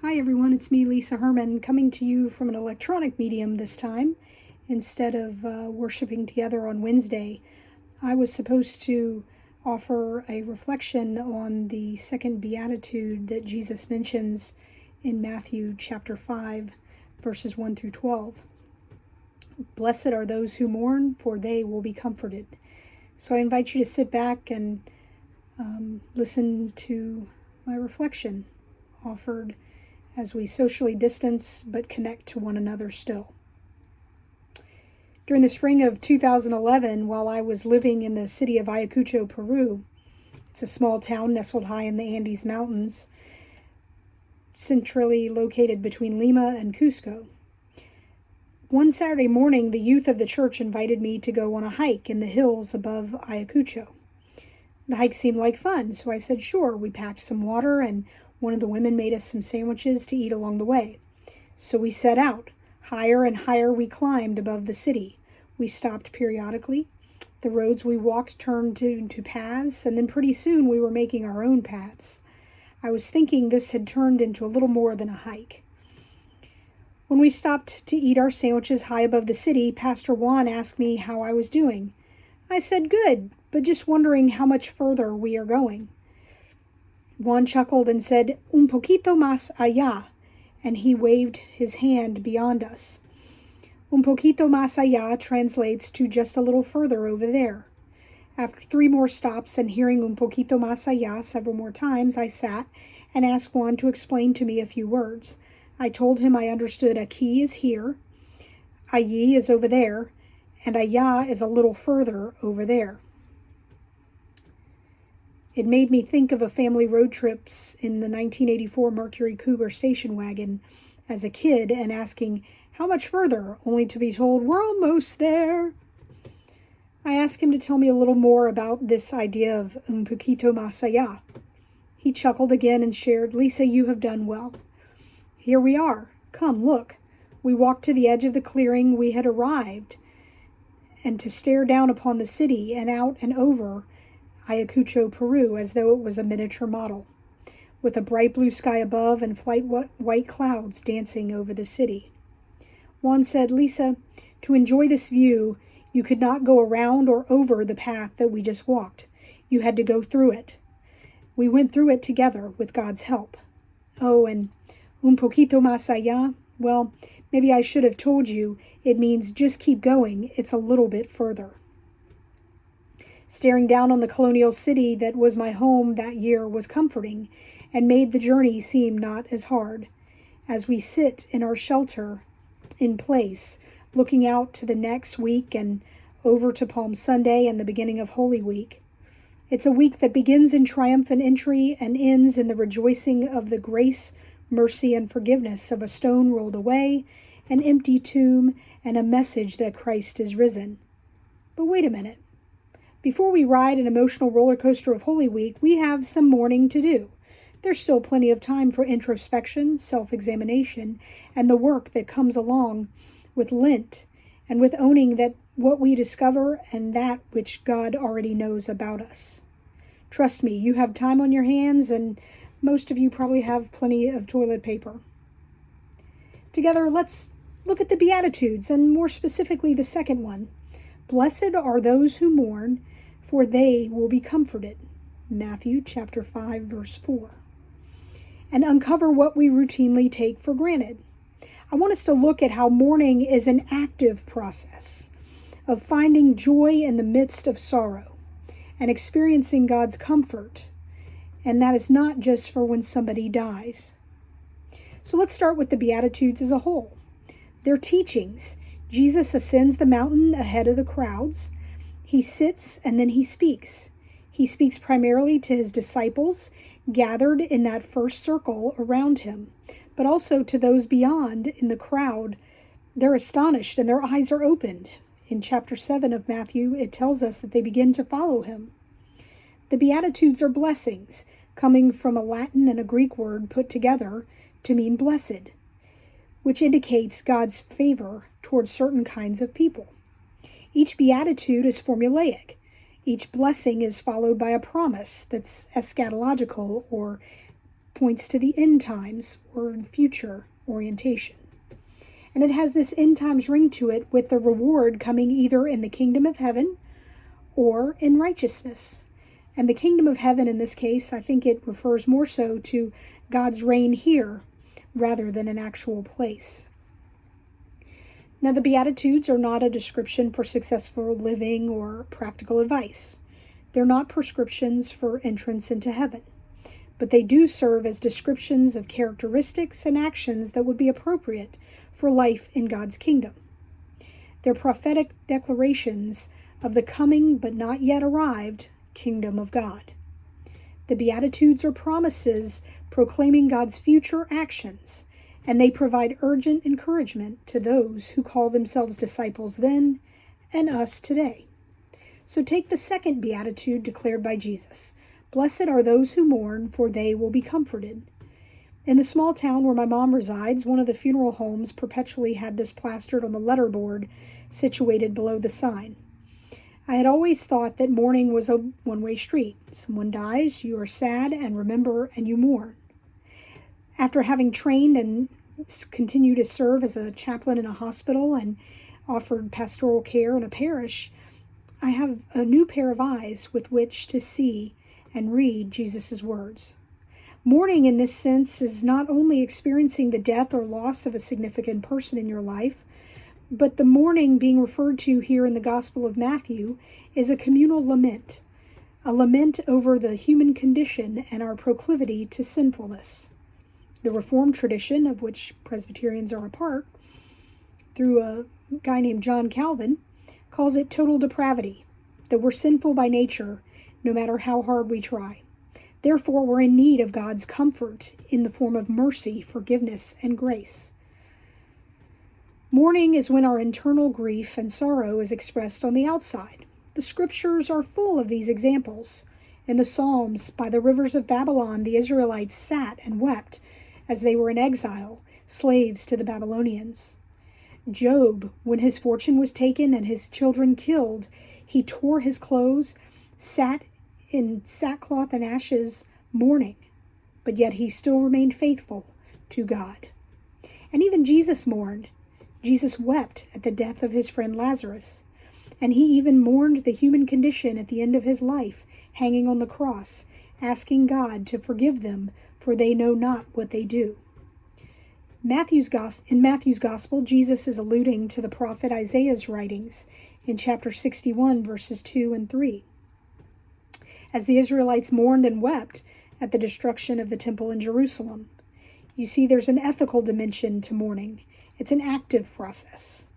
Hi everyone, it's me, Lisa Hermann, coming to you from an electronic medium this time instead of worshiping together on Wednesday. I was supposed to offer a reflection on the second Beatitude that Jesus mentions in Matthew chapter 5, verses 1 through 12. Blessed are those who mourn, for they will be comforted. So I invite you to sit back and listen to my reflection offered as we socially distance but connect to one another still. During the spring of 2011, while I was living in the city of Ayacucho, Peru, it's a small town nestled high in the Andes Mountains, centrally located between Lima and Cusco. One Saturday morning, the youth of the church invited me to go on a hike in the hills above Ayacucho. The hike seemed like fun, so I said sure. We packed some water, and one of the women made us some sandwiches to eat along the way. So we set out. Higher and higher we climbed above the city. We stopped periodically. The roads we walked turned into paths, and then pretty soon we were making our own paths. I was thinking this had turned into a little more than a hike. When we stopped to eat our sandwiches high above the city, Pastor Juan asked me how I was doing. I said good, but just wondering how much further we are going. Juan chuckled and said, un poquito más allá, and he waved his hand beyond us. Un poquito más allá translates to just a little further over there. After 3 more stops and hearing un poquito más allá several more times, I sat and asked Juan to explain to me a few words. I told him I understood aquí is here, allí is over there, and allá is a little further over there. It made me think of a family road trips in the 1984 Mercury Cougar station wagon as a kid and asking, how much further, only to be told, we're almost there. I asked him to tell me a little more about this idea of un poquito más allá. He chuckled again and shared, Lisa, you have done well. Here we are. Come, look. We walked to the edge of the clearing we had arrived, and to stare down upon the city and out and over Ayacucho, Peru, as though it was a miniature model, with a bright blue sky above and white clouds dancing over the city. Juan said, Lisa, to enjoy this view, you could not go around or over the path that we just walked. You had to go through it. We went through it together with God's help. Oh, and un poquito más allá, well, maybe I should have told you it means just keep going. It's a little bit further. Staring down on the colonial city that was my home that year was comforting and made the journey seem not as hard. As we sit in our shelter in place, looking out to the next week and over to Palm Sunday and the beginning of Holy Week. It's a week that begins in triumphant entry and ends in the rejoicing of the grace, mercy, and forgiveness of a stone rolled away, an empty tomb, and a message that Christ is risen. But wait a minute. Before we ride an emotional roller coaster of Holy Week, we have some mourning to do. There's still plenty of time for introspection, self-examination, and the work that comes along with Lent, and with owning that what we discover and that which God already knows about us. Trust me, you have time on your hands, and most of you probably have plenty of toilet paper. Together, let's look at the Beatitudes, and more specifically the second one. Blessed are those who mourn, for they will be comforted. Matthew chapter 5, verse 4. And uncover what we routinely take for granted. I want us to look at how mourning is an active process of finding joy in the midst of sorrow and experiencing God's comfort. And that is not just for when somebody dies. So let's start with the Beatitudes as a whole. They're teachings. Jesus ascends the mountain ahead of the crowds. He sits and then he speaks. He speaks primarily to his disciples gathered in that first circle around him, but also to those beyond in the crowd. They're astonished and their eyes are opened. In chapter 7 of Matthew, it tells us that they begin to follow him. The Beatitudes are blessings, coming from a Latin and a Greek word put together to mean blessed, which indicates God's favor towards certain kinds of people. Each beatitude is formulaic. Each blessing is followed by a promise that's eschatological or points to the end times or future orientation. And it has this end times ring to it, with the reward coming either in the kingdom of heaven or in righteousness. And the kingdom of heaven in this case, I think it refers more so to God's reign here rather than an actual place. Now, the Beatitudes are not a description for successful living or practical advice. They're not prescriptions for entrance into heaven, but they do serve as descriptions of characteristics and actions that would be appropriate for life in God's kingdom. They're prophetic declarations of the coming but not yet arrived kingdom of God. The Beatitudes are promises proclaiming God's future actions, and they provide urgent encouragement to those who call themselves disciples then and us today. So take the second Beatitude declared by Jesus. Blessed are those who mourn, for they will be comforted. In the small town where my mom resides, one of the funeral homes perpetually had this plastered on the letterboard situated below the sign. I had always thought that mourning was a one-way street. Someone dies, you are sad and remember and you mourn. After having trained and continued to serve as a chaplain in a hospital and offered pastoral care in a parish, I have a new pair of eyes with which to see and read Jesus' words. Mourning in this sense is not only experiencing the death or loss of a significant person in your life, but the mourning being referred to here in the Gospel of Matthew is a communal lament, a lament over the human condition and our proclivity to sinfulness. The Reformed tradition, of which Presbyterians are a part, through a guy named John Calvin, calls it total depravity, that we're sinful by nature, no matter how hard we try. Therefore, we're in need of God's comfort in the form of mercy, forgiveness, and grace. Mourning is when our internal grief and sorrow is expressed on the outside. The scriptures are full of these examples. In the Psalms, by the rivers of Babylon, the Israelites sat and wept as they were in exile, slaves to the Babylonians. Job, when his fortune was taken and his children killed, he tore his clothes, sat in sackcloth and ashes, mourning, but yet he still remained faithful to God. And even Jesus mourned. Jesus wept at the death of his friend Lazarus, and he even mourned the human condition at the end of his life, hanging on the cross, asking God to forgive them, for they know not what they do. In Matthew's Gospel, Jesus is alluding to the prophet Isaiah's writings in chapter 61, verses 2 and 3. As the Israelites mourned and wept at the destruction of the temple in Jerusalem, you see there's an ethical dimension to mourning. It's an active process.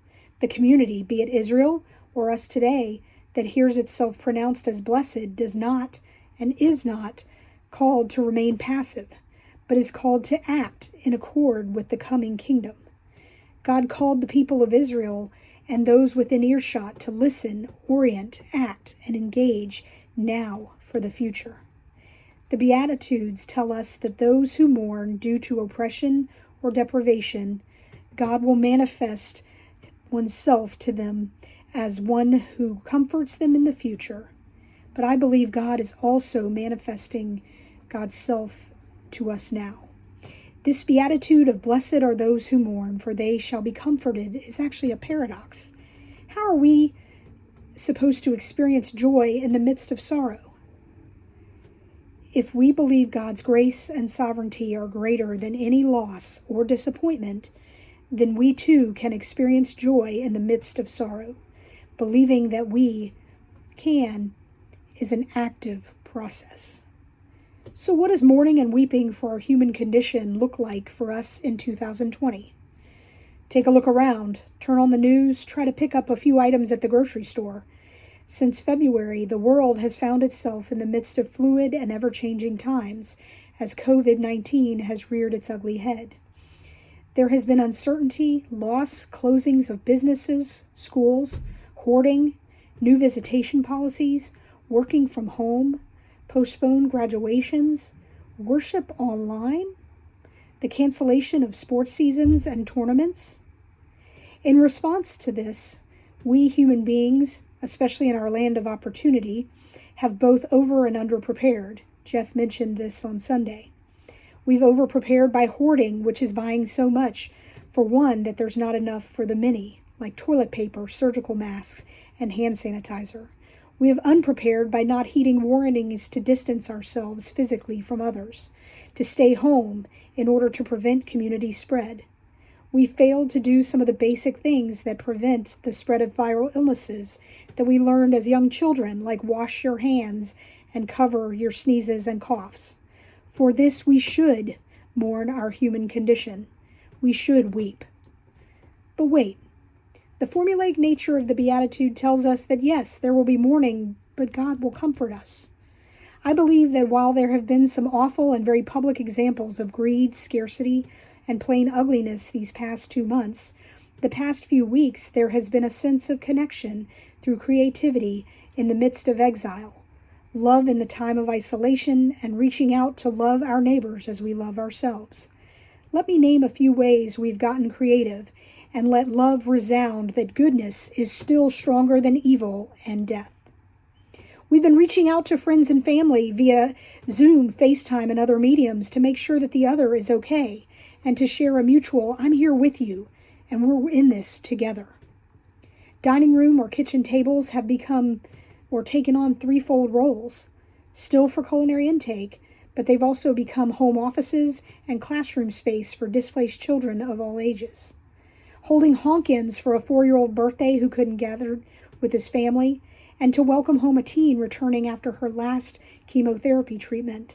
The community, be it Israel or us today, that hears itself pronounced as blessed does not and is not called to remain passive, but is called to act in accord with the coming kingdom. God called the people of Israel and those within earshot to listen, orient, act, and engage now for the future. The Beatitudes tell us that those who mourn due to oppression or deprivation, God will manifest oneself to them as one who comforts them in the future. But I believe God is also manifesting God's self to us now. This beatitude of blessed are those who mourn, for they shall be comforted, is actually a paradox. How are we supposed to experience joy in the midst of sorrow? If we believe God's grace and sovereignty are greater than any loss or disappointment, then we too can experience joy in the midst of sorrow. Believing that we can is an active process. So what does mourning and weeping for our human condition look like for us in 2020? Take a look around, turn on the news, try to pick up a few items at the grocery store. Since February, the world has found itself in the midst of fluid and ever-changing times as COVID-19 has reared its ugly head. There has been uncertainty, loss, closings of businesses, schools, hoarding, new visitation policies, working from home, postponed graduations, worship online, the cancellation of sports seasons and tournaments. In response to this, we human beings, especially in our land of opportunity, have both over and under prepared. Jeff mentioned this on Sunday. We've overprepared by hoarding, which is buying so much for one that there's not enough for the many, like toilet paper, surgical masks, and hand sanitizer. We have unprepared by not heeding warnings to distance ourselves physically from others, to stay home in order to prevent community spread. We failed to do some of the basic things that prevent the spread of viral illnesses that we learned as young children, like wash your hands and cover your sneezes and coughs. For this we should mourn our human condition. We should weep. But wait, the formulaic nature of the Beatitude tells us that yes, there will be mourning, but God will comfort us. I believe that while there have been some awful and very public examples of greed, scarcity, and plain ugliness these past 2 months, the past few weeks there has been a sense of connection through creativity in the midst of exile, love in the time of isolation, and reaching out to love our neighbors as we love ourselves. Let me name a few ways we've gotten creative and let love resound that goodness is still stronger than evil and death. We've been reaching out to friends and family via Zoom, FaceTime, and other mediums to make sure that the other is okay and to share a mutual, I'm here with you, and we're in this together. Dining room or kitchen tables have become or taken on threefold roles, still for culinary intake, but they've also become home offices and classroom space for displaced children of all ages. Holding honk-ins for a 4-year-old birthday who couldn't gather with his family, and to welcome home a teen returning after her last chemotherapy treatment.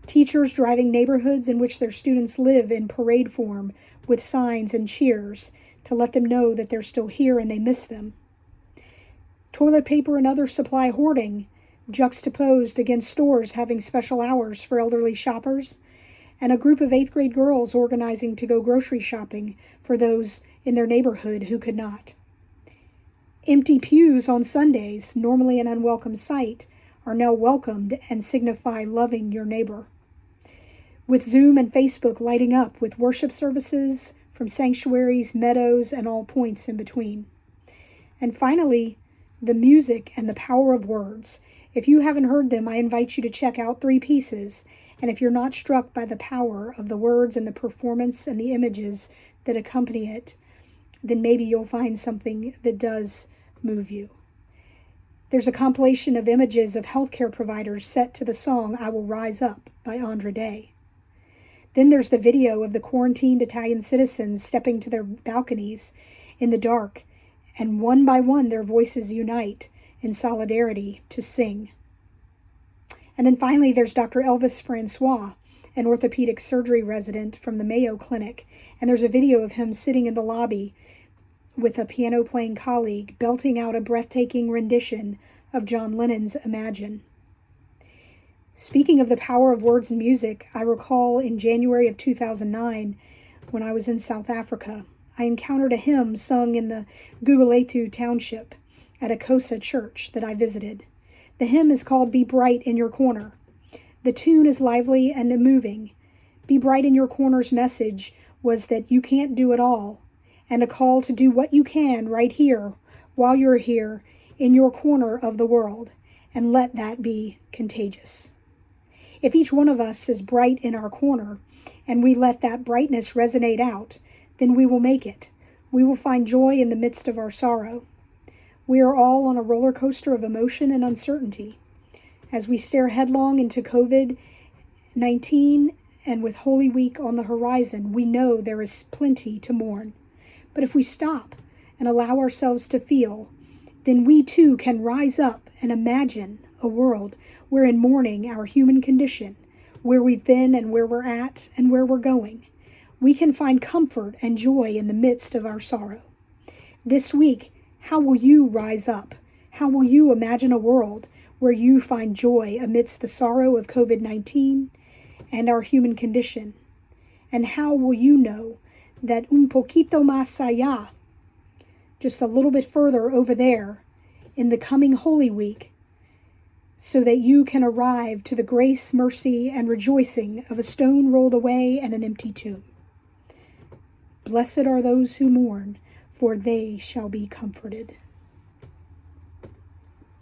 Teachers driving neighborhoods in which their students live in parade form with signs and cheers to let them know that they're still here and they miss them. Toilet paper and other supply hoarding juxtaposed against stores having special hours for elderly shoppers, and a group of 8th grade girls organizing to go grocery shopping for those in their neighborhood who could not. Empty pews on Sundays, normally an unwelcome sight, are now welcomed and signify loving your neighbor. With Zoom and Facebook lighting up with worship services from sanctuaries, meadows, and all points in between. And finally, the music and the power of words. If you haven't heard them, I invite you to check out 3 pieces. And if you're not struck by the power of the words and the performance and the images that accompany it, then maybe you'll find something that does move you. There's a compilation of images of healthcare providers set to the song I Will Rise Up by Andra Day. Then there's the video of the quarantined Italian citizens stepping to their balconies in the dark, and one by one their voices unite in solidarity to sing. And then finally there's Dr. Elvis Francois, an orthopedic surgery resident from the Mayo Clinic, and there's a video of him sitting in the lobby with a piano-playing colleague, belting out a breathtaking rendition of John Lennon's Imagine. Speaking of the power of words and music, I recall in January of 2009, when I was in South Africa, I encountered a hymn sung in the Gugulethu township at a Kosa church that I visited. The hymn is called Be Bright in Your Corner. The tune is lively and moving. Be Bright in Your Corner's message was that you can't do it all, and a call to do what you can right here, while you're here, in your corner of the world, and let that be contagious. If each one of us is bright in our corner, and we let that brightness resonate out, then we will make it. We will find joy in the midst of our sorrow. We are all on a roller coaster of emotion and uncertainty. As we stare headlong into COVID-19 and with Holy Week on the horizon, we know there is plenty to mourn. But if we stop and allow ourselves to feel, then we too can rise up and imagine a world where in mourning our human condition, where we've been and where we're at and where we're going, we can find comfort and joy in the midst of our sorrow. This week, how will you rise up? How will you imagine a world where you find joy amidst the sorrow of COVID-19 and our human condition? And how will you know that un poquito más allá, just a little bit further over there, in the coming Holy Week, so that you can arrive to the grace, mercy, and rejoicing of a stone rolled away and an empty tomb? Blessed are those who mourn, for they shall be comforted.